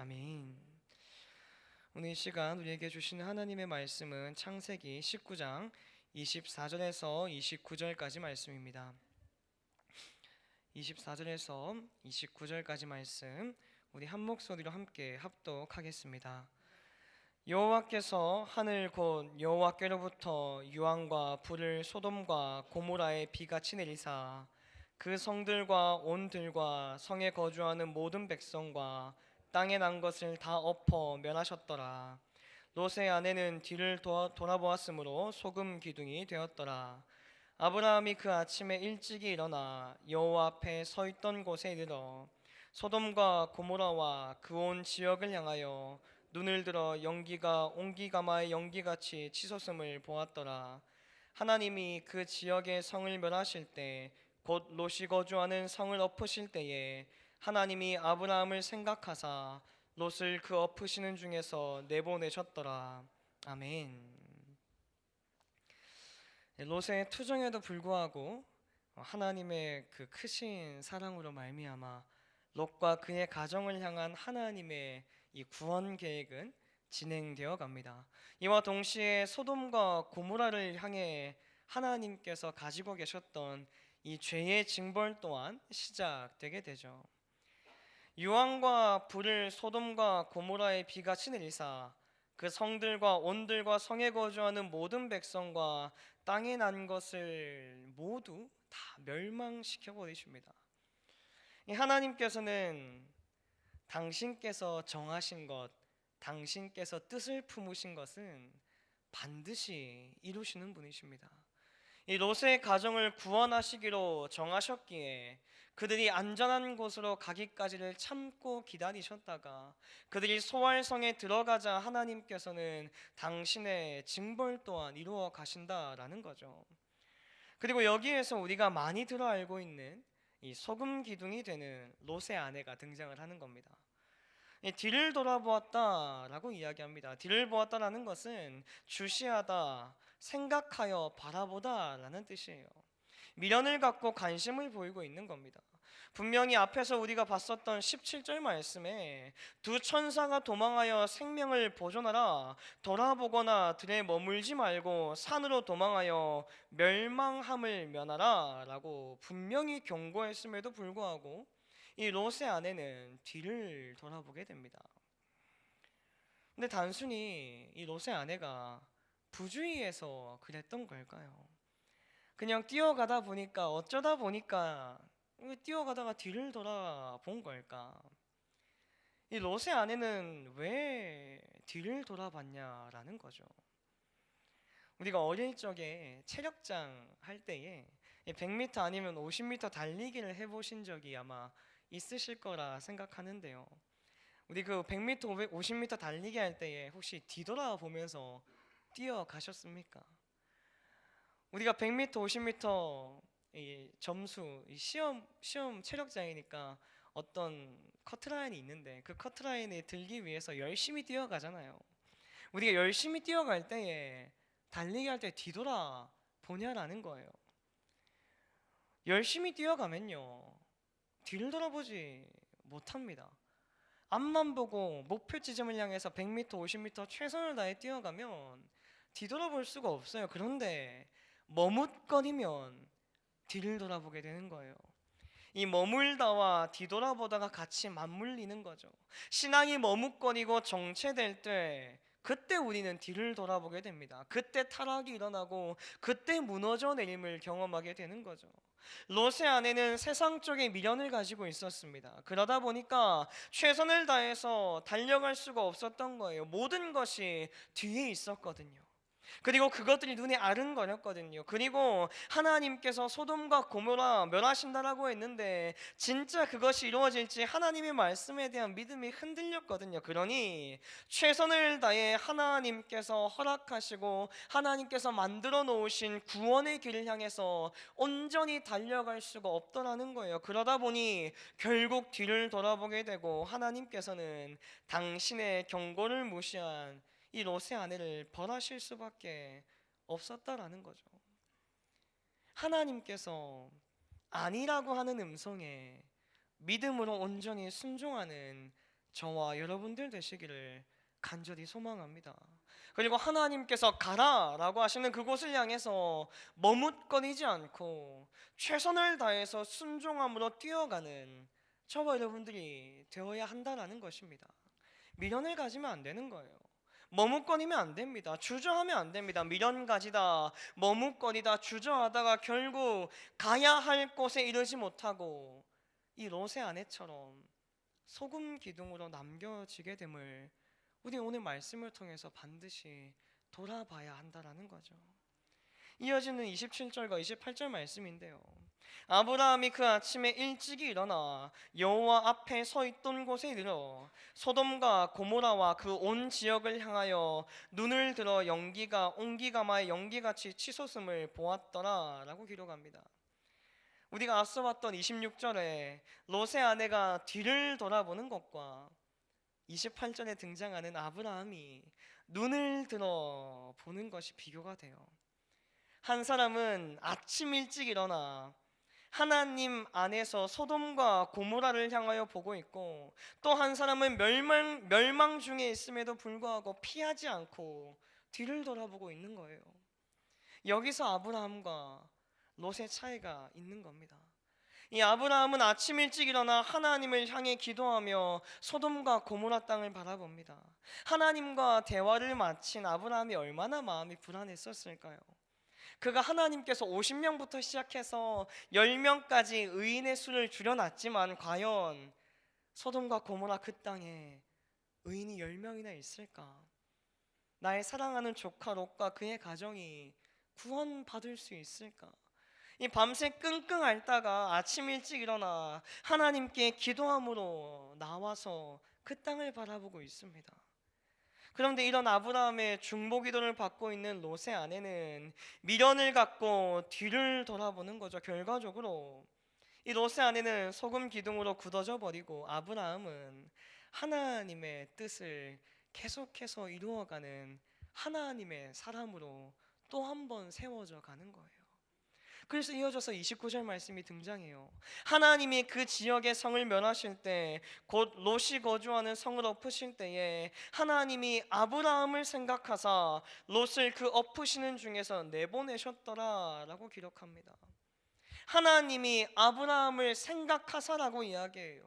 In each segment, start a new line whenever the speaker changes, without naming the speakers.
아멘. 오늘 이 시간 우리에게 주시는 하나님의 말씀은 창세기 19장 24절에서 29절까지 말씀입니다. 24절에서 29절까지 말씀 우리 한 목소리로 함께 합독하겠습니다. 여호와께서 하늘 곧 여호와께로부터 유황과 불을 소돔과 고모라에 비같이 내리사 그 성들과 온 들과 성에 거주하는 모든 백성과 땅에 난 것을 다 엎어 멸하셨더라. 롯의 아내는 뒤를 돌아보았으므로 소금 기둥이 되었더라. 아브라함이 그 아침에 일찍이 일어나 여호와 앞에 서 있던 곳에 이르러 소돔과 고모라와 그 온 지역을 향하여 눈을 들어 연기가 옹기가마의 연기같이 치솟음을 보았더라. 하나님이 그 지역의 성을 멸하실 때 곧 롯이 거주하는 성을 엎으실 때에 하나님이 아브라함을 생각하사 롯을 그 엎으시는 중에서 내보내셨더라. 아멘. 롯의 투정에도 불구하고 하나님의 그 크신 사랑으로 말미암아 롯과 그의 가정을 향한 하나님의 이 구원 계획은 진행되어 갑니다. 이와 동시에 소돔과 고모라를 향해 하나님께서 가지고 계셨던 이 죄의 징벌 또한 시작되게 되죠. 유황과 불을 소돔과 고모라에 비같이 내리사 그 성들과 온들과 성에 거주하는 모든 백성과 땅에 난 것을 모두 다 멸망시켜 버리십니다. 하나님께서는 당신께서 정하신 것, 당신께서 뜻을 품으신 것은 반드시 이루시는 분이십니다. 이 롯의 가정을 구원하시기로 정하셨기에 그들이 안전한 곳으로 가기까지를 참고 기다리셨다가 그들이 소활성에 들어가자 하나님께서는 당신의 징벌 또한 이루어 가신다라는 거죠. 그리고 여기에서 우리가 많이 들어 알고 있는 이 소금 기둥이 되는 롯의 아내가 등장을 하는 겁니다. 뒤를 돌아보았다라고 이야기합니다. 뒤를 보았다라는 것은 주시하다, 생각하여 바라보다라는 뜻이에요. 미련을 갖고 관심을 보이고 있는 겁니다. 분명히 앞에서 우리가 봤었던 17절 말씀에 두 천사가 도망하여 생명을 보존하라, 돌아보거나 들에 머물지 말고 산으로 도망하여 멸망함을 면하라 라고 분명히 경고했음에도 불구하고 이 롯의 아내는 뒤를 돌아보게 됩니다. 근데 단순히 이 롯의 아내가 부주의해서 그랬던 걸까요? 그냥 뛰어가다 보니까 어쩌다 보니까 뛰어가다가 뒤를 돌아본 걸까? 이 롯의 아내는 왜 뒤를 돌아봤냐라는 거죠. 우리가 어릴 적에 체력장 할 때에 100m 아니면 50m 달리기를 해보신 적이 아마 있으실 거라 생각하는데요. 우리 그 100m, 50m 달리기 할 때에 혹시 뒤돌아보면서 뛰어가셨습니까? 우리가 100m, 50m 이 점수 이 시험 체력장이니까 어떤 커트라인이 있는데 그 커트라인에 들기 위해서 열심히 뛰어가잖아요. 우리가 열심히 뛰어갈 때에 달리기 할 때 뒤돌아 보냐라는 거예요. 열심히 뛰어가면요 뒤를 돌아보지 못합니다. 앞만 보고 목표 지점을 향해서 100m, 50m 최선을 다해 뛰어가면 뒤돌아볼 수가 없어요. 그런데 머뭇거리면 뒤를 돌아보게 되는 거예요. 이 머물다와 뒤돌아보다가 같이 맞물리는 거죠. 신앙이 머뭇거리고 정체될 때 그때 우리는 뒤를 돌아보게 됩니다. 그때 타락이 일어나고 그때 무너져 내림을 경험하게 되는 거죠. 롯의 아내는 세상 쪽에 미련을 가지고 있었습니다. 그러다 보니까 최선을 다해서 달려갈 수가 없었던 거예요. 모든 것이 뒤에 있었거든요. 그리고 그것들이 눈에 아른거렸거든요. 그리고 하나님께서 소돔과 고모라 멸하신다라고 했는데 진짜 그것이 이루어질지 하나님의 말씀에 대한 믿음이 흔들렸거든요. 그러니 최선을 다해 하나님께서 허락하시고 하나님께서 만들어 놓으신 구원의 길을 향해서 온전히 달려갈 수가 없더라는 거예요. 그러다 보니 결국 뒤를 돌아보게 되고 하나님께서는 당신의 경고를 무시한 이 롯의 아내를 벌하실 수밖에 없었다라는 거죠. 하나님께서 아니라고 하는 음성에 믿음으로 온전히 순종하는 저와 여러분들 되시기를 간절히 소망합니다. 그리고 하나님께서 가라라고 하시는 그곳을 향해서 머뭇거리지 않고 최선을 다해서 순종함으로 뛰어가는 저와 여러분들이 되어야 한다라는 것입니다. 미련을 가지면 안 되는 거예요. 머뭇거리면 안 됩니다. 주저하면 안 됩니다. 미련 가지다, 머뭇거리다, 주저하다가 결국 가야 할 곳에 이르지 못하고 이 롯의 아내처럼 소금 기둥으로 남겨지게 됨을 우리 오늘 말씀을 통해서 반드시 돌아봐야 한다라는 거죠. 이어지는 27절과 28절 말씀인데요. 아브라함이 그 아침에 일찍이 일어나 여호와 앞에 서 있던 곳에 이르러 소돔과 고모라와 그 온 지역을 향하여 눈을 들어 온기가마의 연기같이 치솟음을 보았더라라고 기록합니다. 우리가 앞서 봤던 26절에 롯의 아내가 뒤를 돌아보는 것과 28절에 등장하는 아브라함이 눈을 들어 보는 것이 비교가 돼요. 한 사람은 아침 일찍 일어나 하나님 안에서 소돔과 고모라를 향하여 보고 있고, 또 한 사람은 멸망 중에 있음에도 불구하고 피하지 않고 뒤를 돌아보고 있는 거예요. 여기서 아브라함과 롯의 차이가 있는 겁니다. 이 아브라함은 아침 일찍 일어나 하나님을 향해 기도하며 소돔과 고모라 땅을 바라봅니다. 하나님과 대화를 마친 아브라함이 얼마나 마음이 불안했었을까요? 그가 하나님께서 50명부터 시작해서 10명까지 의인의 수를 줄여놨지만 과연 소돔과 고모라 그 땅에 의인이 10명이나 있을까? 나의 사랑하는 조카 롯과 그의 가정이 구원받을 수 있을까? 이 밤새 끙끙 앓다가 아침 일찍 일어나 하나님께 기도함으로 나와서 그 땅을 바라보고 있습니다. 그런데 이런 아브라함의 중보 기도를 받고 있는 롯의 아내는 미련을 갖고 뒤를 돌아보는 거죠. 결과적으로 이 롯의 아내는 소금 기둥으로 굳어져 버리고 아브라함은 하나님의 뜻을 계속해서 이루어가는 하나님의 사람으로 또 한 번 세워져 가는 거예요. 그래서 이어져서 29절 말씀이 등장해요. 하나님이 그 지역의 성을 멸하실 때, 곧 롯이 거주하는 성을 엎으실 때에 하나님이 아브라함을 생각하사 롯을 그 엎으시는 중에서 내보내셨더라 라고 기록합니다. 하나님이 아브라함을 생각하사라고 이야기해요.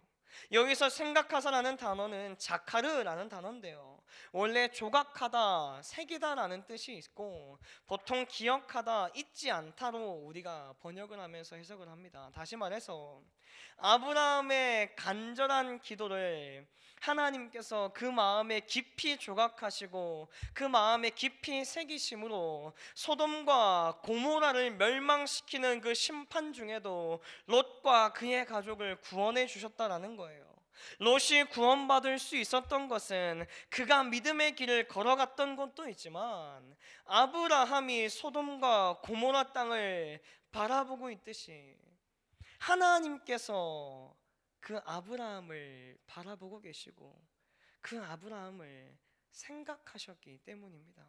여기서 생각하사라는 단어는 자카르라는 단어인데요, 원래 조각하다, 새기다라는 뜻이 있고 보통 기억하다, 잊지 않다로 우리가 번역을 하면서 해석을 합니다. 다시 말해서 아브라함의 간절한 기도를 하나님께서 그 마음에 깊이 조각하시고 그 마음에 깊이 새기심으로 소돔과 고모라를 멸망시키는 그 심판 중에도 롯과 그의 가족을 구원해 주셨다라는 거예요. 롯이 구원받을 수 있었던 것은 그가 믿음의 길을 걸어갔던 것도 있지만 아브라함이 소돔과 고모라 땅을 바라보고 있듯이 하나님께서 그 아브라함을 바라보고 계시고 그 아브라함을 생각하셨기 때문입니다.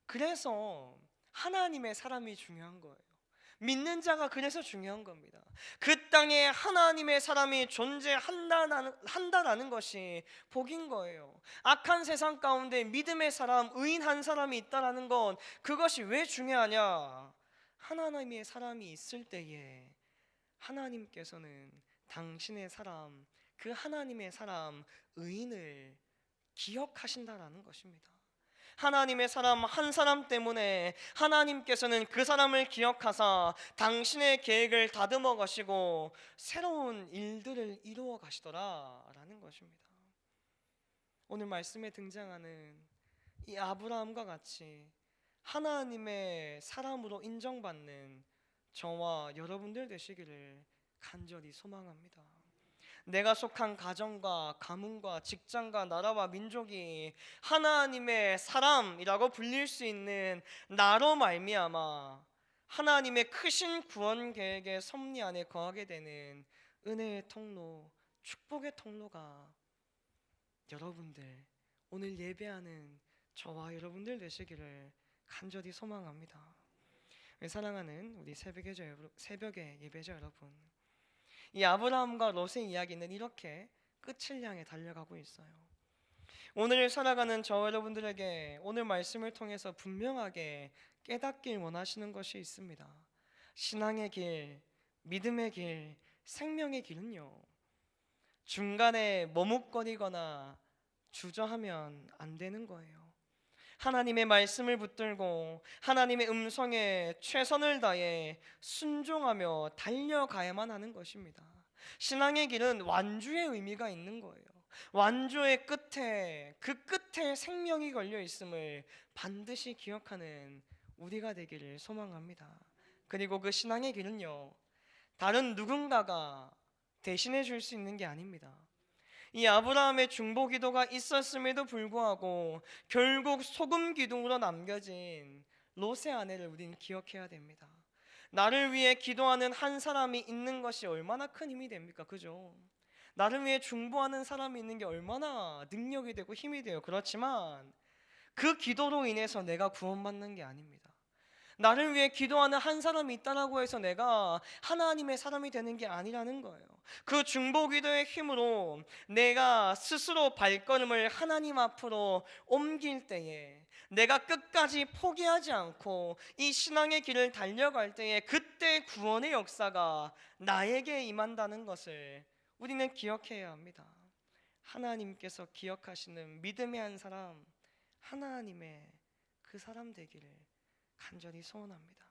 그래서 하나님의 사람이 중요한 거예요. 믿는 자가 그래서 중요한 겁니다. 그 땅에 하나님의 사람이 존재한다라는 것이 복인 거예요. 악한 세상 가운데 믿음의 사람, 의인 한 사람이 있다라는 건 그것이 왜 중요하냐? 하나님의 사람이 있을 때에 하나님께서는 당신의 사람, 그 하나님의 사람 의인을 기억하신다라는 것입니다. 하나님의 사람 한 사람 때문에 하나님께서는 그 사람을 기억하사 당신의 계획을 다듬어 가시고 새로운 일들을 이루어 가시더라라는 것입니다. 오늘 말씀에 등장하는 이 아브라함과 같이 하나님의 사람으로 인정받는 저와 여러분들 되시기를 간절히 소망합니다. 내가 속한 가정과 가문과 직장과 나라와 민족이 하나님의 사람이라고 불릴 수 있는 나로 말미암아 하나님의 크신 구원 계획의 섭리 안에 거하게 되는 은혜의 통로, 축복의 통로가 여러분들, 오늘 예배하는 저와 여러분들 되시기를 간절히 소망합니다. 사랑하는 우리 새벽의 예배자 여러분, 이 아브라함과 롯의 이야기는 이렇게 끝을 향해 달려가고 있어요. 오늘 살아가는 저 여러분들에게 오늘 말씀을 통해서 분명하게 깨닫길 원하시는 것이 있습니다. 신앙의 길, 믿음의 길, 생명의 길은요, 중간에 머뭇거리거나 주저하면 안 되는 거예요. 하나님의 말씀을 붙들고 하나님의 음성에 최선을 다해 순종하며 달려가야만 하는 것입니다. 신앙의 길은 완주의 의미가 있는 거예요. 완주의 끝에, 그 끝에 생명이 걸려 있음을 반드시 기억하는 우리가 되기를 소망합니다. 그리고 그 신앙의 길은요, 다른 누군가가 대신해 줄 수 있는 게 아닙니다. 이 아브라함의 중보 기도가 있었음에도 불구하고 결국 소금 기둥으로 남겨진 롯의 아내를 우리는 기억해야 됩니다. 나를 위해 기도하는 한 사람이 있는 것이 얼마나 큰 힘이 됩니까? 그죠? 나를 위해 중보하는 사람이 있는 게 얼마나 능력이 되고 힘이 돼요. 그렇지만 그 기도로 인해서 내가 구원받는 게 아닙니다. 나를 위해 기도하는 한 사람이 있다라고 해서 내가 하나님의 사람이 되는 게 아니라는 거예요. 그 중보 기도의 힘으로 내가 스스로 발걸음을 하나님 앞으로 옮길 때에, 내가 끝까지 포기하지 않고 이 신앙의 길을 달려갈 때에, 그때 구원의 역사가 나에게 임한다는 것을 우리는 기억해야 합니다. 하나님께서 기억하시는 믿음의 한 사람, 하나님의 그 사람 되기를 간절히 소원합니다.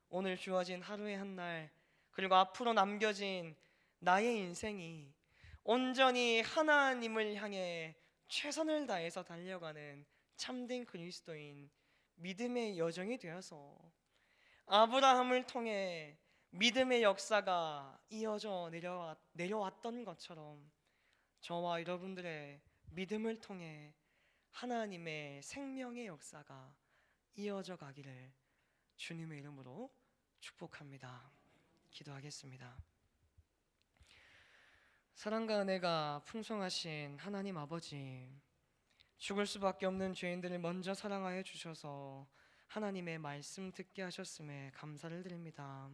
오늘 주어진 하루의 한 날, 그리고 앞으로 남겨진 나의 인생이 온전히 하나님을 향해 최선을 다해서 달려가는 참된 그리스도인, 믿음의 여정이 되어서 아브라함을 통해 믿음의 역사가 이어져 내려왔던 것처럼 저와 여러분들의 믿음을 통해 하나님의 생명의 역사가 이어져 가기를 주님의 이름으로 축복합니다. 기도하겠습니다. 사랑과 은혜가 풍성하신 하나님 아버지, 죽을 수밖에 없는 죄인들을 먼저 사랑하여 주셔서 하나님의 말씀 듣게 하셨음에 감사를 드립니다.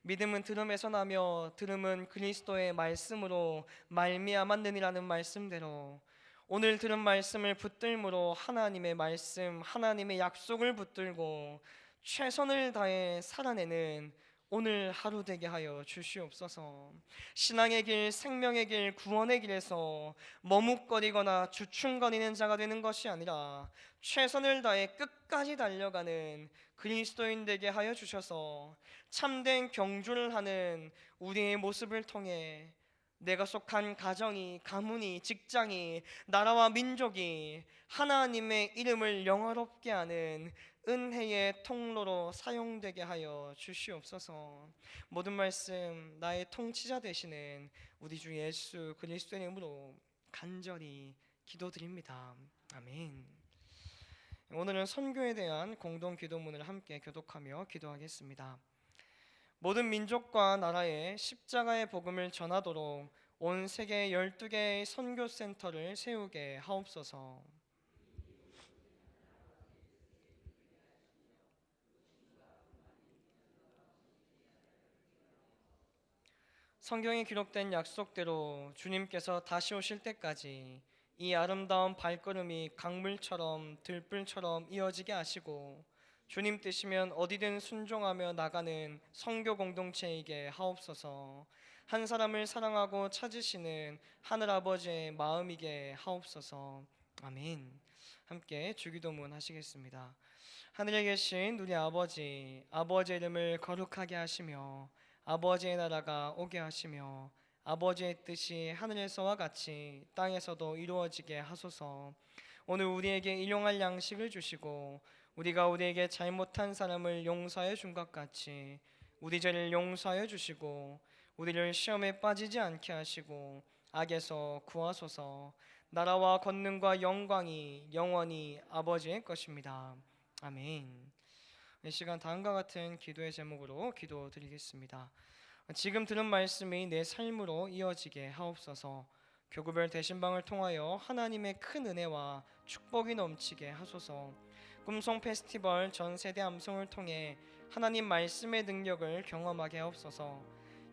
믿음은 들음에서 나며 들음은 그리스도의 말씀으로 말미암았느니라는 말씀대로 오늘 들은 말씀을 붙들므로 하나님의 말씀, 하나님의 약속을 붙들고 최선을 다해 살아내는 오늘 하루 되게 하여 주시옵소서. 신앙의 길, 생명의 길, 구원의 길에서 머뭇거리거나 주춤거리는 자가 되는 것이 아니라 최선을 다해 끝까지 달려가는 그리스도인 되게 하여 주셔서 참된 경주를 하는 우리의 모습을 통해 내가 속한 가정이, 가문이, 직장이, 나라와 민족이 하나님의 이름을 영화롭게 하는 은혜의 통로로 사용되게 하여 주시옵소서. 모든 말씀 나의 통치자 되시는 우리 주 예수 그리스도의 이름으로 간절히 기도드립니다. 아멘. 오늘은 선교에 대한 공동 기도문을 함께 교독하며 기도하겠습니다. 모든 민족과 나라에 십자가의 복음을 전하도록 온 세계 12개의 선교센터를 세우게 하옵소서. 성경에 기록된 약속대로 주님께서 다시 오실 때까지 이 아름다운 발걸음이 강물처럼 들불처럼 이어지게 하시고 주님 뜻이면 어디든 순종하며 나가는 선교 공동체이게 하옵소서. 한 사람을 사랑하고 찾으시는 하늘아버지의 마음이게 하옵소서. 아멘. 함께 주기도문 하시겠습니다. 하늘에 계신 우리 아버지, 아버지의 이름을 거룩하게 하시며 아버지의 나라가 오게 하시며 아버지의 뜻이 하늘에서와 같이 땅에서도 이루어지게 하소서. 오늘 우리에게 일용할 양식을 주시고 우리가 우리에게 잘못한 사람을 용서해 준 것 같이 우리 죄를 용서하여 주시고 우리를 시험에 빠지지 않게 하시고 악에서 구하소서. 나라와 권능과 영광이 영원히 아버지의 것입니다. 아멘. 이 시간 다음과 같은 기도의 제목으로 기도드리겠습니다. 지금 들은 말씀이 내 삶으로 이어지게 하옵소서. 교구별 대신방을 통하여 하나님의 큰 은혜와 축복이 넘치게 하소서. 꿈송 페스티벌 전 세대 암송을 통해 하나님 말씀의 능력을 경험하게 하옵소서.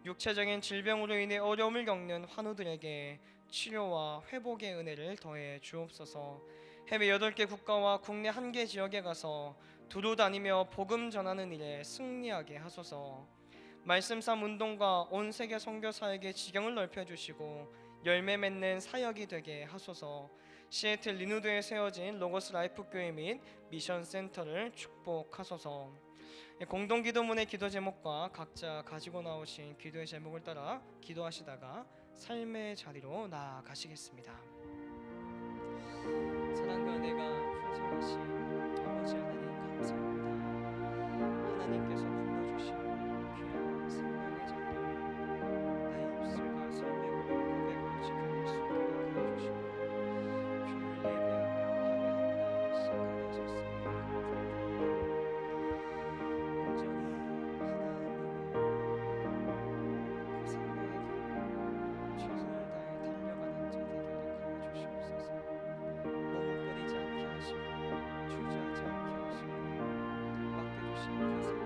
육체적인 질병으로 인해 어려움을 겪는 환우들에게 치료와 회복의 은혜를 더해 주옵소서. 해외 8개 국가와 국내 1개 지역에 가서 두루 다니며 복음 전하는 일에 승리하게 하소서. 말씀삼 운동과 온 세계 선교사에게 지경을 넓혀주시고 열매 맺는 사역이 되게 하소서. 시애틀 리누드에 세워진 로고스 라이프 교회 및 미션 센터를 축복하소서. 공동 기도문의 기도 제목과 각자 가지고 나오신 기도의 제목을 따라 기도하시다가 삶의 자리로 나아가시겠습니다. 사랑과 내가 풍성하신 아버지 하나님 감사합니다. 하나님께서 불러주신 귀한 생명의 자리, 나의 입술과 삶의 고백으로 지켜낼 수 있게 하여주시고 주를 예배하며 하루하루 나아가게 하셨으니 감사합니다. 온전히 하나님의 그 생명의 길을 최선을 다해 달려가는 자 되게 하여 주시옵소서. 머뭇거리지 않게 하시고 주저하지 않게 하시고 맡겨주신 그